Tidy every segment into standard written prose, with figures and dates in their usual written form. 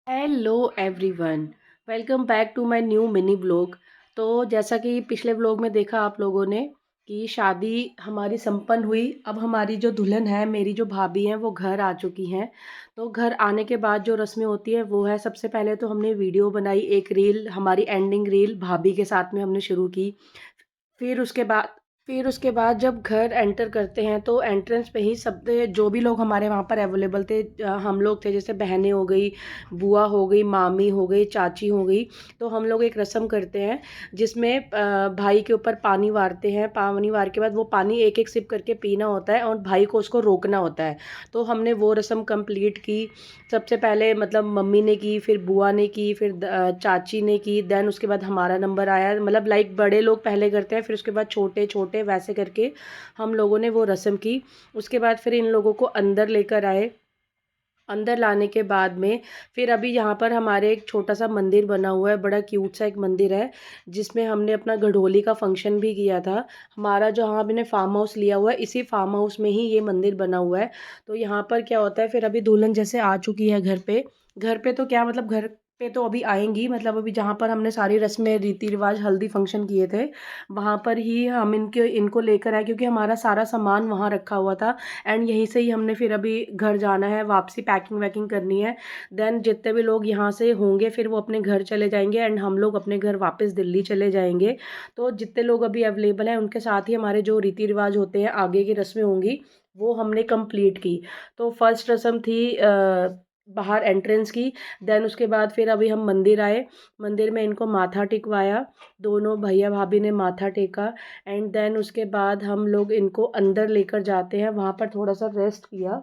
Hello everyone. Welcome back to my new mini blog. तो जैसा कि पिछले ब्लॉग में देखा आप लोगों ने कि शादी हमारी संपन्न हुई। अब हमारी जो दुल्हन है, मेरी जो भाभी हैं, वो घर आ चुकी हैं। तो घर आने के बाद जो रस्में होती हैं वो है, सबसे पहले तो हमने वीडियो बनाई, एक रील, हमारी एंडिंग रील भाभी के साथ में हमने शुरू की। फिर उसके बाद फिर उसके बाद जब घर एंटर करते हैं तो एंट्रेंस पे ही सब जो भी लोग हमारे वहाँ पर अवेलेबल थे, हम लोग थे, जैसे बहनें हो गई, बुआ हो गई, मामी हो गई, चाची हो गई। तो हम लोग एक रस्म करते हैं जिसमें भाई के ऊपर पानी वारते हैं। पानी वार के बाद वो पानी एक एक सिप करके पीना होता है और भाई को उसको रोकना होता है। तो हमने वो रस्म कंप्लीट की। सबसे पहले मतलब मम्मी ने की, फिर बुआ ने की, फिर चाची ने की, देन उसके बाद हमारा नंबर आया। मतलब लाइक बड़े लोग पहले करते हैं, फिर उसके बाद छोटे छोटे, वैसे करके हम लोगों ने वो रस्म की। उसके बाद फिर इन लोगों को अंदर लेकर आए। अंदर लाने के बाद में फिर अभी यहाँ पर हमारे एक छोटा सा मंदिर बना हुआ है, बड़ा क्यूट सा एक मंदिर है, जिसमें हमने अपना गढ़ोली का फंक्शन भी किया था। हमारा जो हाँ हमने फार्म हाउस लिया हुआ है, इसी फार्म हाउस में ही ये मंदिर बना हुआ है। तो यहाँ पर क्या होता है, फिर अभी दुल्हन जैसे आ चुकी है घर पे। घर पे तो क्या मतलब, घर पे तो अभी आएंगी, मतलब अभी जहाँ पर हमने सारी रस्में, रीति रिवाज, हल्दी फंक्शन किए थे, वहाँ पर ही हम इनको लेकर आए, क्योंकि हमारा सारा सामान वहाँ रखा हुआ था। एंड यहीं से ही हमने फिर अभी घर जाना है, वापसी पैकिंग वैकिंग करनी है। देन जितने भी लोग यहाँ से होंगे फिर वो अपने घर चले जाएंगे एंड हम लोग अपने घर वापस दिल्ली चले जाएंगे। तो जितने लोग अभी अवेलेबल हैं उनके साथ ही हमारे जो रीति रिवाज होते हैं, आगे की रस्में होंगी, वो हमने कंप्लीट की। तो फर्स्ट रस्म थी बाहर एंट्रेंस की। देन उसके बाद फिर अभी हम मंदिर आए। मंदिर में इनको माथा टिकवाया, दोनों भैया भाभी ने माथा टेका। एंड देन उसके बाद हम लोग इनको अंदर लेकर जाते हैं, वहाँ पर थोड़ा सा रेस्ट किया।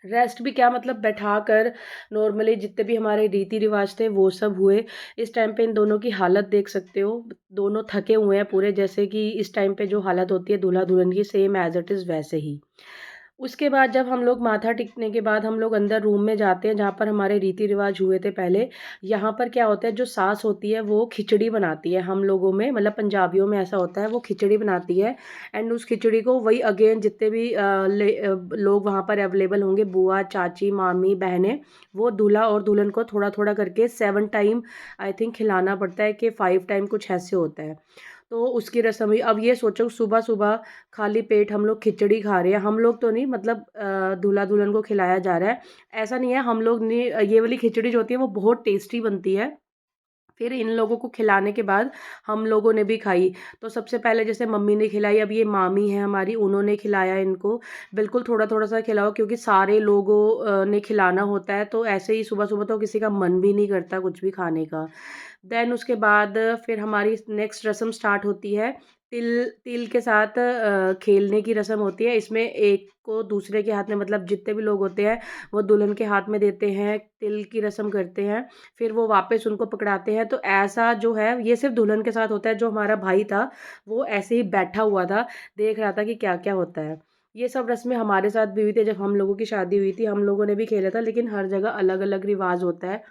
रेस्ट भी क्या मतलब, बैठा कर नॉर्मली जितने भी हमारे रीति रिवाज थे वो सब हुए। इस टाइम पे इन दोनों की हालत देख सकते हो, दोनों थके हुए हैं पूरे, जैसे कि इस टाइम पे जो हालत होती है दूल्हा दुल्हन की, सेम एज इट इज़ वैसे ही। उसके बाद जब हम लोग माथा टेकने के बाद हम लोग अंदर रूम में जाते हैं जहाँ पर हमारे रीति रिवाज हुए थे पहले। यहाँ पर क्या होता है, जो सास होती है वो खिचड़ी बनाती है, हम लोगों में मतलब पंजाबियों में ऐसा होता है, वो खिचड़ी बनाती है। एंड उस खिचड़ी को वही अगेन जितने भी लोग वहाँ पर अवेलेबल होंगे, बुआ, चाची, मामी, बहनें, वो दूल्हा और दुल्हन को थोड़ा थोड़ा करके 7 टाइम आई थिंक खिलाना पड़ता है, कि 5 टाइम कुछ ऐसे होता है। तो उसकी रस्म हुई। अब ये सोचो, सुबह सुबह खाली पेट हम लोग खिचड़ी खा रहे हैं, हम लोग तो नहीं, मतलब दूल्हा दुल्हन को खिलाया जा रहा है, ऐसा नहीं है। हम लोग ने ये वाली खिचड़ी जो होती है वो बहुत टेस्टी बनती है। फिर इन लोगों को खिलाने के बाद हम लोगों ने भी खाई। तो सबसे पहले जैसे मम्मी ने खिलाई, अब ये मामी है हमारी, उन्होंने खिलाया इनको। बिल्कुल थोड़ा थोड़ा सा खिलाओ, क्योंकि सारे लोगों ने खिलाना होता है, तो ऐसे ही सुबह सुबह तो किसी का मन भी नहीं करता कुछ भी खाने का। देन उसके बाद फिर हमारी नेक्स्ट रस्म स्टार्ट होती है। तिल तिल के साथ खेलने की रस्म होती है। इसमें एक को दूसरे के हाथ में, मतलब जितने भी लोग होते हैं वो दुल्हन के हाथ में देते हैं, तिल की रस्म करते हैं। फिर वो वापस उनको पकड़ाते हैं। तो ऐसा जो है ये सिर्फ दुल्हन के साथ होता है। जो हमारा भाई था वो ऐसे ही बैठा हुआ था, देख रहा था कि क्या क्या होता है। ये सब रस्में हमारे साथ भी हुई थी जब हम लोगों की शादी हुई थी, हम लोगों ने भी खेला था, लेकिन हर जगह अलग अलग रिवाज होता है।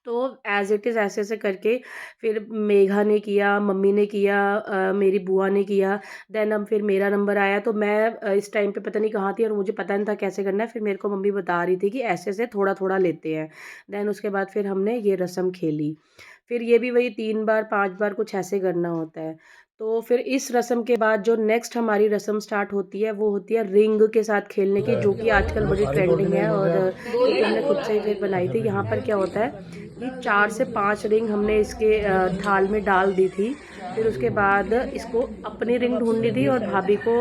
तो एज़ इट इज़ ऐसे ऐसे करके फिर मेघा ने किया, मम्मी ने किया, मेरी बुआ ने किया। देन अब फिर मेरा नंबर आया, तो मैं इस टाइम पे पता नहीं कहाँ थी और मुझे पता नहीं था कैसे करना है। फिर मेरे को मम्मी बता रही थी कि ऐसे ऐसे थोड़ा थोड़ा लेते हैं। देन उसके बाद फिर हमने ये रस्म खेली। फिर ये भी वही 3 बार 5 बार कुछ ऐसे करना होता है। तो फिर इस रस्म के बाद जो नेक्स्ट हमारी रस्म स्टार्ट होती है वो होती है रिंग के साथ खेलने की, जो कि आजकल बड़ी ट्रेंडिंग है, और जो कि हमने खुद से ही फिर बनाई थी। यहाँ पर क्या होता है कि 4 से 5 रिंग हमने इसके थाल में डाल दी थी। फिर उसके बाद इसको अपनी रिंग ढूंढनी थी और भाभी को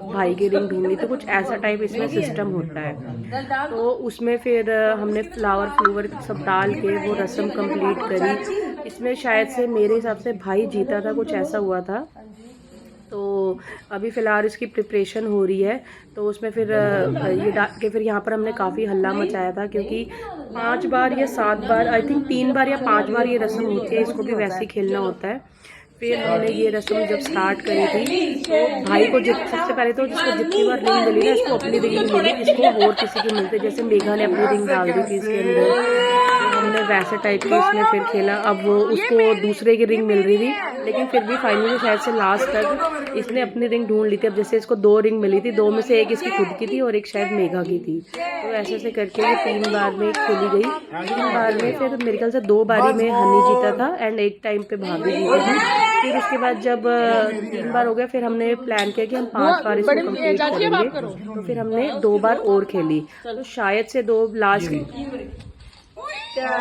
भाई की रिंग ढूंढनी थी, कुछ ऐसा टाइप इसमें सिस्टम होता है। तो उसमें फिर हमने फ्लावर फ्लूवर सब डाल के वो रस्म कंप्लीट करी। इसमें शायद से मेरे हिसाब से भाई जीता था, कुछ ऐसा हुआ था। तो अभी फ़िलहाल इसकी प्रिपरेशन हो रही है। तो उसमें फिर ये डाल के फिर यहाँ पर हमने काफ़ी हल्ला मचाया था, क्योंकि 5 बार या 7 बार आई थिंक 3 बार या 5 बार ये रस्म होती है, इसको भी वैसे ही खेलना होता है। फिर हमने ये रस्म जब स्टार्ट करी थी, तो भाई को जित सबसे पहले तो जिसको जितनी बार रिंग मिली ना, इसको अपनी रिंग नहीं मिली, इसको और किसी की मिलती, जैसे मेघा ने अपनी रिंग डाल दी थी इसके अंदर। तो हमने वैसे टाइप की इसमें फिर खेला। अब वो उसको दूसरे की रिंग मिल रही थी, लेकिन फिर भी फाइनली शायद से लास्ट तक इसने अपनी रिंग ढूंढ ली थी। अब जैसे इसको 2 रिंग मिली थी, 2 में से एक इसकी खुद की थी और एक शायद मेघा की थी। तो ऐसे ऐसे करके ये 3 बार में खेली गई। 3 बार में फिर मेरे ख्याल से 2 बारी में हनी जीता था एंड एक टाइम पे भाभी जीती थी। फिर उसके बाद जब 3 बार हो गया, फिर हमने प्लान किया कि हम 5 बार इसको कंप्लीट करेंगे। तो फिर हमने 2 बार और खेली, तो शायद से 2 लास्ट।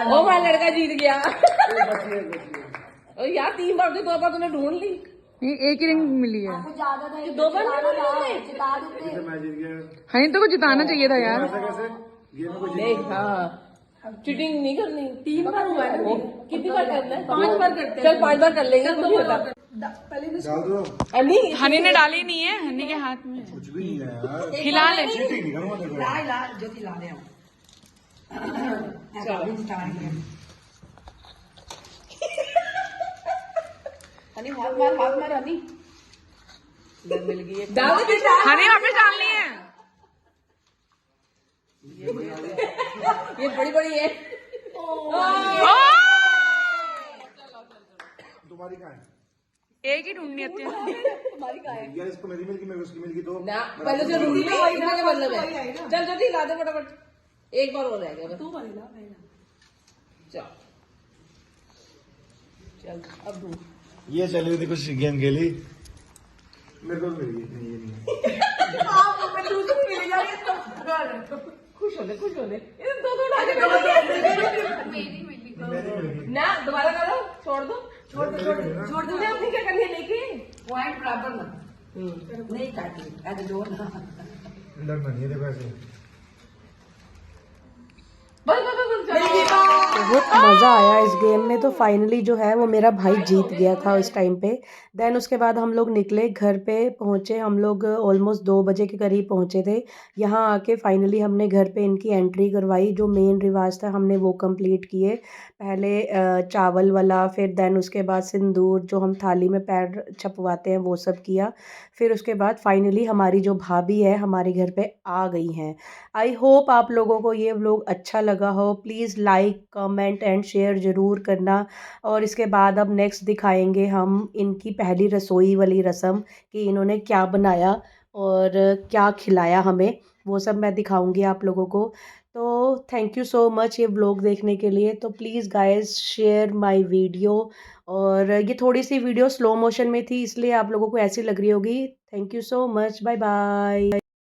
ओ भाई लड़का जीत गया। ओ यार 3 बार से 2 बार तूने ढूंढ ली। नहीं, एक ही रिंग मिली है। 2 बार हनी तो को जिताना चाहिए था यार। देख हाँ चीटिंग नहीं करनी। 3 बार हुआ है ना, कितनी बार करना है? 5 बार करते हैं। चल 5 बार कर लेंगे, कुछ नहीं होता। हनी ने डाली नहीं है, हनी के हाथ में कुछ भी नहीं है यार, हिला ले। चीटिंग नहीं करूंगा देखो। हनी हाथ मार हनी। मिल गई डाल दे। हनी वापस डालनी है। ये बड़ी है। तुम्हारी कहाँ है एक ही ढूंढनी होती है। तुम्हारी कहाँ है? यार, इसको मेरी मिलगी, मेरे उसकी मिलगी तो ना पहले जो रुकी ना इतना क्या मतलब है? चल जल्दी ला दे फटाफट। एक बार हो रहेगा बस। तू वाला चल चल अब ढूंढ। ये चली हुई थी कुछ गेम खेली, मेरे को मिल गई। नहीं, ये नहीं है। खुश हो ले ये दो उठा के ना दोबारा करो। छोड़ दो तूने अपनी क्या करनी है लेके पॉइंट बराबर ना नहीं काटी ऐसे जोड़ ना डरना नहीं है, देखो ऐसे। बस बहुत मज़ा आया इस गेम में। तो फाइनली जो है वो मेरा भाई जीत गया था उस टाइम पे। देन उसके बाद हम लोग निकले, घर पे पहुँचे। हम लोग ऑलमोस्ट 2 बजे के करीब पहुँचे थे। यहाँ आके फाइनली हमने घर पे इनकी एंट्री करवाई। जो मेन रिवाज था हमने वो कंप्लीट किए। पहले चावल वाला, फिर देन उसके बाद सिंदूर जो हम थाली में पैर छपवाते हैं वो सब किया। फिर उसके बाद फाइनली हमारी जो भाभी है हमारे घर पे आ गई हैं। आई होप आप लोगों को ये व्लॉग अच्छा लगा हो। Please like comment and share ज़रूर करना। और इसके बाद अब नेक्स्ट दिखाएंगे हम इनकी पहली रसोई वाली रस्म कि इन्होंने क्या बनाया और क्या खिलाया हमें, वो सब मैं दिखाऊंगी आप लोगों को। तो थैंक यू सो मच ये व्लॉग देखने के लिए। तो please guys share my video. और ये थोड़ी सी वीडियो स्लो मोशन में थी इसलिए आप लोगों को ऐसी लग रही होगी। Thank you so much, bye bye.